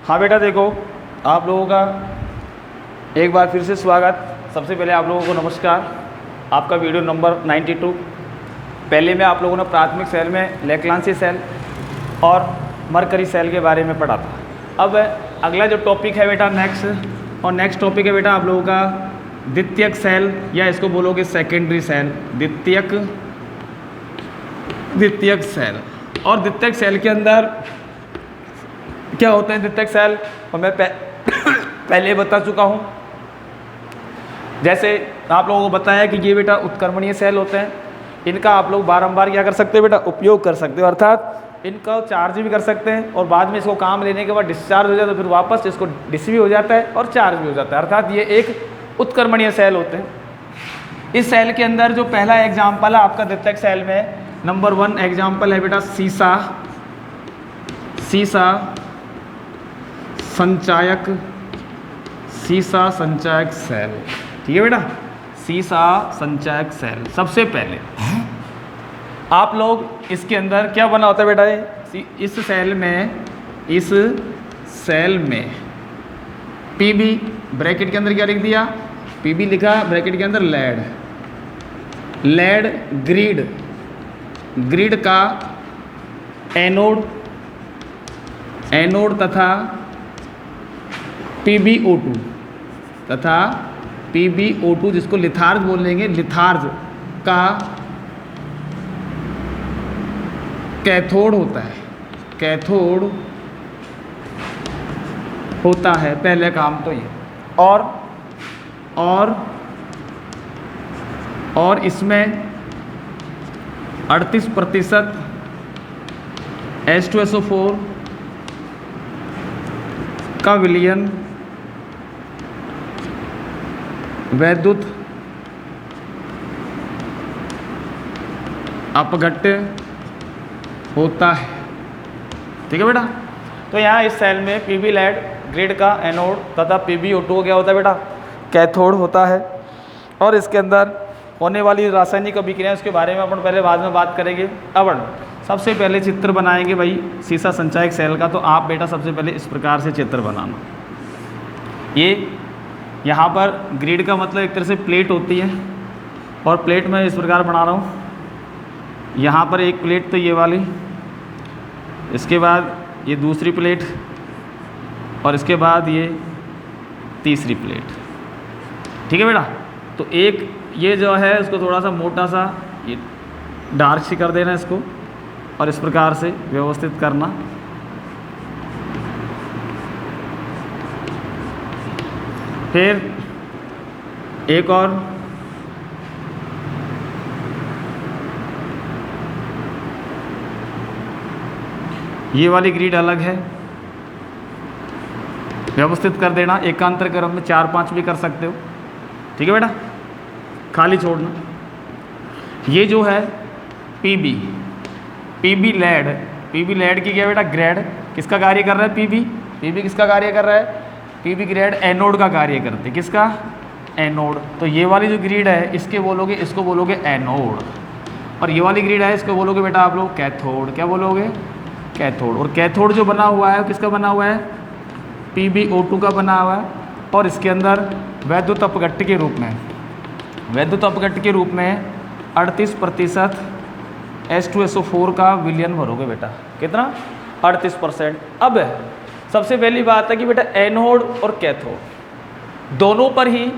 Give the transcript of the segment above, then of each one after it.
हाँ बेटा देखो, आप लोगों का एक बार फिर से स्वागत। सबसे पहले आप लोगों को नमस्कार। आपका वीडियो नंबर 92। पहले में आप लोगों ने प्राथमिक सेल में लैक्लांसी सेल और मरकरी सेल के बारे में पढ़ा था। अब अगला जो टॉपिक है बेटा नेक्स्ट टॉपिक है बेटा आप लोगों का द्वितीयक सेल, या इसको बोलोगे सेकेंडरी सेल। द्वितीयक सेल। और द्वितीयक सेल के अंदर क्या होते हैं द्वितीयक सेल, और मैं पहले बता चुका हूँ। जैसे आप लोगों को बताया कि ये बेटा उत्क्रमणीय सेल होते हैं, इनका आप लोग बारंबार क्या कर सकते हो बेटा, उपयोग कर सकते हो, अर्थात इनका चार्ज भी कर सकते हैं और बाद में इसको काम लेने के बाद डिस्चार्ज हो जाए तो फिर वापस इसको डिस भी हो जाता है और चार्ज भी हो जाता है, अर्थात ये एक उत्क्रमणीय सेल होते हैं। इस सेल के अंदर जो पहला एग्जाम्पल है आपका द्वितीयक सेल में, नंबर 1 एग्जाम्पल है बेटा सीसा संचायक सेल। ठीक है बेटा, सीसा संचायक सेल। सबसे पहले आप लोग इसके अंदर क्या बना होता है बेटा, इस सेल में पीबी ब्रैकेट के अंदर क्या लिख दिया, पीबी लिखा, ब्रैकेट के अंदर लेड ग्रिड का एनोड तथा PbO2 जिसको लिथार्ज बोलेंगे, लिथार्ज का कैथोड होता है पहले काम तो ये। और इसमें 38% H2SO4 का विलयन वैद्युत अपघट्य होता है। ठीक है बेटा, तो यहाँ इस सेल में पीबी लेड ग्रिड का एनोड तथा PbO2 क्या होता है बेटा, कैथोड होता है। और इसके अंदर होने वाली रासायनिक अभिक्रिया, उसके बारे में अपन पहले बाद में बात करेंगे। अब सबसे पहले चित्र बनाएंगे भाई सीसा संचायक सेल का। तो आप बेटा सबसे पहले इस प्रकार से चित्र बनाना। ये यहाँ पर ग्रिड का मतलब एक तरह से प्लेट होती है, और प्लेट मैं इस प्रकार बना रहा हूँ। यहाँ पर एक प्लेट तो ये वाली, इसके बाद ये दूसरी प्लेट, और इसके बाद ये तीसरी प्लेट। ठीक है बेटा, तो एक ये जो है उसको थोड़ा सा मोटा सा ये डार्क सी कर देना इसको, और इस प्रकार से व्यवस्थित करना। फिर एक और ये वाली ग्रिड अलग है, व्यवस्थित कर देना। एकांतर क्रम में 4-5 भी कर सकते हो। ठीक है बेटा, खाली छोड़ना। ये जो है पीबी लेड की क्या बेटा, ग्रेड किसका कार्य कर रहा है, पीबी किसका कार्य कर रहा है, पीबी ग्रेड एनोड का कार्य करते, किसका, एनोड। तो ये वाली जो ग्रिड है इसको बोलोगे एनोड, और ये वाली ग्रिड है इसको बोलोगे बेटा आप लोग कैथोड। क्या बोलोगे, कैथोड। और कैथोड जो बना हुआ है किसका बना हुआ है, PbO2 का बना हुआ है। और इसके अंदर वैद्युत अपघट्य के रूप में 38% H2SO4 का विलयन भरोगे बेटा। कितना, 38%। अब सबसे पहली बात है कि बेटा एनोड और कैथोड दोनों पर ही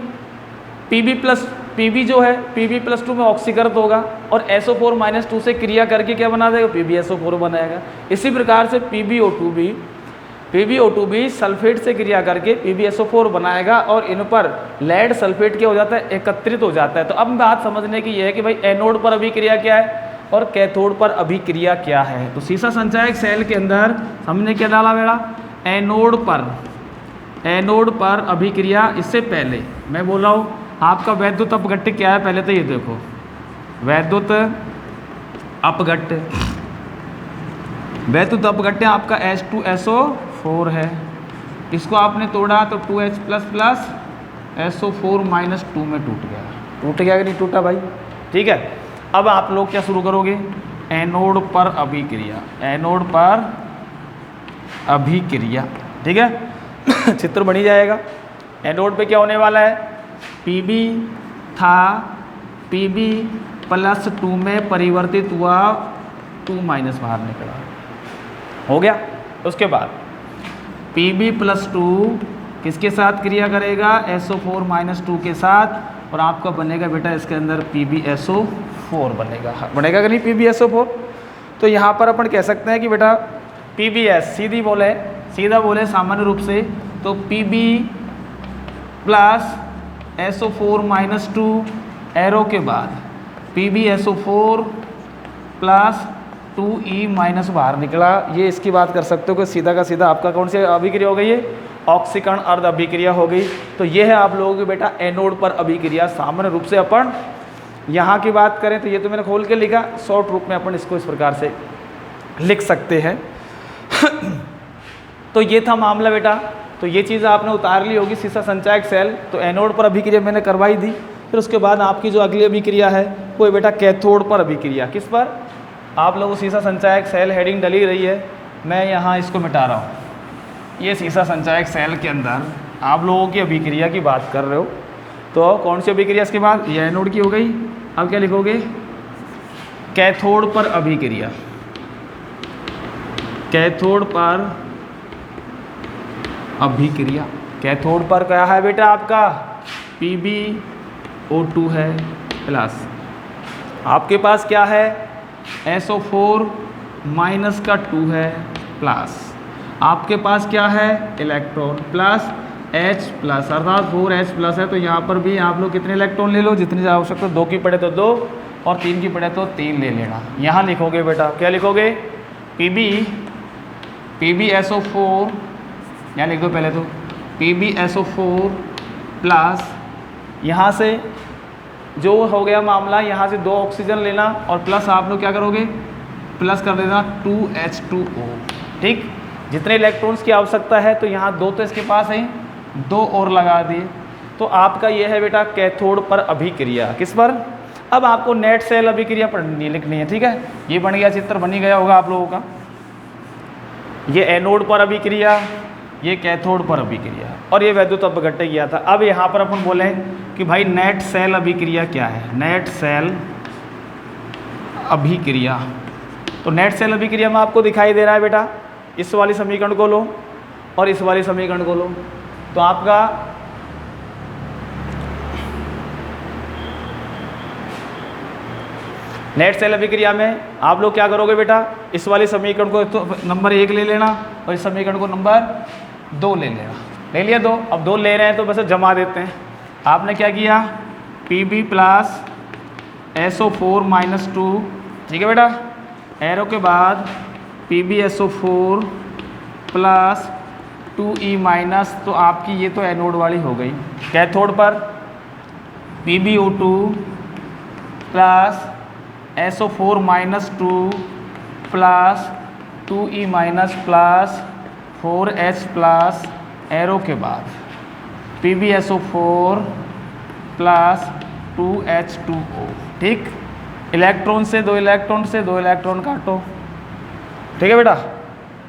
पीबी जो है Pb+2 में ऑक्सीकृत होगा, और SO4-2 से क्रिया करके क्या बना देगा, PbSO4 बनाएगा। इसी प्रकार से PbO2 भी सल्फेट से क्रिया करके PbSO4 बनाएगा, और इन पर लेड सल्फेट क्या हो जाता है, एकत्रित हो जाता है। तो अब बात समझने की यह है कि भाई एनोड पर अभिक्रिया क्या है और कैथोड पर अभिक्रिया क्या है। तो सीसा संचायक सेल के अंदर हमने क्या डाला बेटा, एनोड पर अभिक्रिया। इससे पहले मैं बोल रहा हूँ आपका वैद्युत अपघट्य क्या है, पहले तो ये देखो, वैद्युत अपघट्य आपका H2SO4 है। इसको आपने तोड़ा तो 2H++ SO4-2 में टूट गया कि नहीं टूटा भाई। ठीक है, अब आप लोग क्या शुरू करोगे, एनोड पर अभिक्रिया ठीक है। चित्र बन ही जाएगा। एनोड पे क्या होने वाला है, Pb था, Pb प्लस 2 में परिवर्तित हुआ, 2 माइनस बाहर निकला, हो गया। उसके बाद Pb प्लस 2 किसके साथ क्रिया करेगा, SO4 माइनस 2 के साथ, और आपका बनेगा बेटा इसके अंदर PbSO4 बनेगा कि नहीं, PbSO4। तो यहाँ पर अपन कह सकते हैं कि बेटा PbS सीधा बोले सामान्य रूप से, तो Pb plus SO4 minus 2 arrow के बाद PbSO4 प्लस 2E माइनस बाहर निकला। ये इसकी बात कर सकते हो कि सीधा का सीधा आपका कौन सी अभिक्रिया हो गई है, ऑक्सीकरण अर्ध अभिक्रिया हो गई। तो ये है आप लोगों की बेटा एनोड पर अभिक्रिया। सामान्य रूप से अपन यहाँ की बात करें तो ये तो मैंने खोल के लिखा, शॉर्ट रूप में अपन इसको इस प्रकार से लिख सकते हैं। तो ये था मामला बेटा। तो ये चीज़ आपने उतार ली होगी, सीसा संचायक सेल। तो एनोड पर अभिक्रिया मैंने करवाई दी। फिर उसके बाद आपकी जो अगली अभिक्रिया है वो है बेटा कैथोड पर अभिक्रिया। किस पर, आप लोगों को सीसा संचायक सेल हेडिंग डली रही है, मैं यहाँ इसको मिटा रहा हूँ। ये सीसा संचायक सेल के अंदर आप लोगों की अभिक्रिया की बात कर रहे हो। तो कौन सी अभिक्रिया इसके बाद, ये एनोड की हो गई। अब क्या लिखोगे, कैथोड पर अभिक्रिया। कैथोड पर अभिक्रिया, कैथोड पर क्या है बेटा आपका, PbO2 है प्लस, आपके पास क्या है, SO4 माइनस का 2 है प्लस, आपके पास क्या है, इलेक्ट्रॉन प्लस H प्लस, अर्थात 4H प्लस है। तो यहाँ पर भी आप लोग कितने इलेक्ट्रॉन ले लो, जितनी आवश्यकता, 2 की पड़े तो 2 और 3 की पड़े तो 3 ले लेना। यहाँ लिखोगे बेटा, क्या लिखोगे, PbSO4, यहाँ लिख दो पहले तो PbSO4 प्लस, यहाँ से जो हो गया मामला, यहाँ से 2 ऑक्सीजन लेना और प्लस आप लोग क्या करोगे, प्लस कर देना 2H2O। ठीक, जितने इलेक्ट्रॉन्स की आवश्यकता है, तो यहाँ 2 तो इसके पास है, 2 और लगा दिए। तो आपका ये है बेटा कैथोड पर अभिक्रिया। किस पर, अब आपको नेट सेल अभिक्रिया पढ़नी लिखनी है। ठीक है, ये बन गया, चित्र बन ही गया होगा आप लोगों का। ये एनोड पर अभिक्रिया, ये कैथोड पर अभिक्रिया, और ये वैद्युत अपघट्य किया था। अब यहाँ पर अपन बोले कि भाई नेट सेल अभिक्रिया क्या है, नेट सेल अभिक्रिया। तो नेट सेल अभिक्रिया में आपको दिखाई दे रहा है बेटा, इस वाली समीकरण को लो और इस वाली समीकरण को लो। तो आपका नेट सेल अभिक्रिया में आप लोग क्या करोगे बेटा, इस वाली समीकरण को तो नंबर 1 ले लेना और इस समीकरण को नंबर 2 ले लेना। ले लिया 2, अब 2 ले रहे हैं तो बस जमा देते हैं। आपने क्या किया, Pb प्लस SO4 माइनस 2, ठीक है बेटा, एरो के बाद PbSO4 प्लस 2E माइनस, तो आपकी ये तो एनोड वाली हो गई। कैथोड पर PbO2 plus SO4 minus 2 plus 2E minus plus 4H plus, arrow के बाद PbSO4 प्लस 2H2O। ठीक, इलेक्ट्रॉन से 2 इलेक्ट्रॉन से 2 इलेक्ट्रॉन काटो। ठीक है बेटा,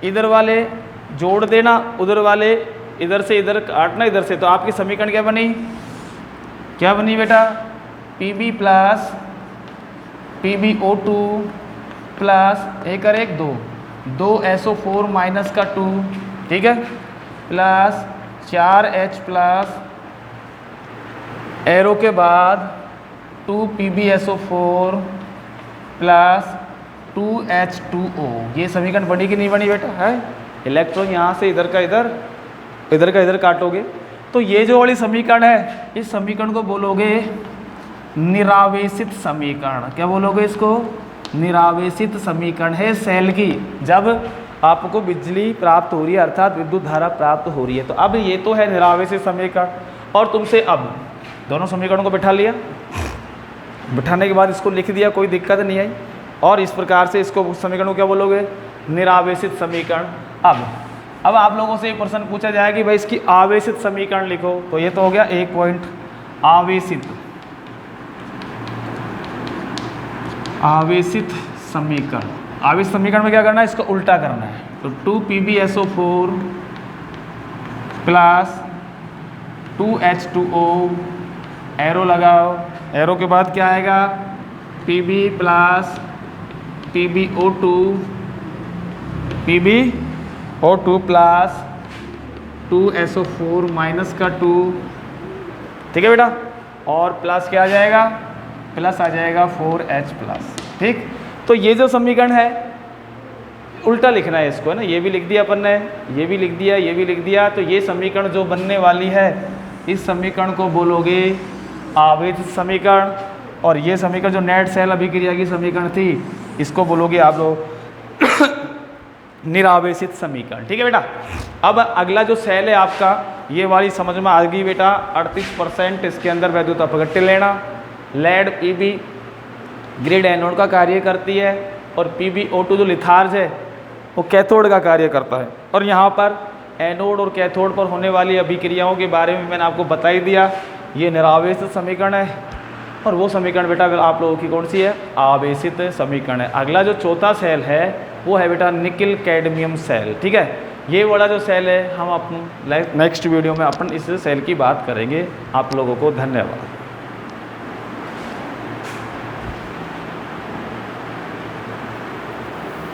इधर वाले जोड़ देना, उधर वाले इधर से इधर काटना, इधर से। तो आपकी समीकरण क्या बनी, क्या बनी बेटा, Pb प्लस PbO2 प्लस 1 और 1 2 SO4 माइनस का 2, ठीक है, प्लस 4H प्लस, एरो के बाद 2 PbSO4 प्लस 2H2O। ये समीकरण बनी कि नहीं बनी बेटा, है। इलेक्ट्रॉन यहाँ से इधर का इधर, इधर का इधर काटोगे तो ये जो वाली समीकरण है, इस समीकरण को बोलोगे निरावेशित समीकरण। क्या बोलोगे इसको, निरावेशित समीकरण है सेल की, जब आपको बिजली प्राप्त हो रही है, अर्थात विद्युत धारा प्राप्त हो रही है। तो अब ये तो है निरावेशित समीकरण, और तुमसे अब दोनों समीकरणों को बिठा लिया, बिठाने के बाद इसको लिख दिया, कोई दिक्कत नहीं आई, और इस प्रकार से इसको समीकरण को क्या बोलोगे, निरावेशित समीकरण। अब आप लोगों से एक प्रश्न पूछा जाए कि भाई इसकी आवेशित समीकरण लिखो, तो ये तो हो गया 1 पॉइंट, आवेशित समीकरण। आवेशित समीकरण में क्या करना है, इसको उल्टा करना है। तो 2 PbSO4 प्लस 2H2O, एरो लगाओ, एरो के बाद क्या आएगा, Pb plus PbO2 plus 2SO4 minus का 2, ठीक है बेटा, और प्लस क्या आ जाएगा, प्लस आ जाएगा 4H प्लस। ठीक, तो ये जो समीकरण है उल्टा लिखना है इसको, है ना, ये भी लिख दिया अपन ने, ये भी लिख दिया, ये भी लिख दिया। तो ये समीकरण जो बनने वाली है, इस समीकरण को बोलोगे आवेशित समीकरण, और ये समीकरण जो नेट सेल अभिक्रिया की समीकरण थी, इसको बोलोगे आप लोग निरावेशित समीकरण। ठीक है बेटा। अब अगला जो सेल है आपका, ये वाली समझ में आ गई बेटा, 38% इसके अंदर वैद्युत अपघट्य लेना, लेड पीबी ग्रिड एनोड का कार्य करती है, और PbO2 जो लिथार्ज है वो कैथोड का कार्य करता है। और यहाँ पर एनोड और कैथोड पर होने वाली अभिक्रियाओं के बारे में मैंने आपको बता ही दिया। ये निरावेशित समीकरण है, और वो समीकरण बेटा अगर आप लोगों की कौन सी है, आवेशित समीकरण है। अगला जो चौथा सेल है वो है बेटा निकिल कैडमियम सेल। ठीक है, ये वाला जो सेल है हम अपन नेक्स्ट वीडियो में अपन इस सेल की बात करेंगे। आप लोगों को धन्यवाद।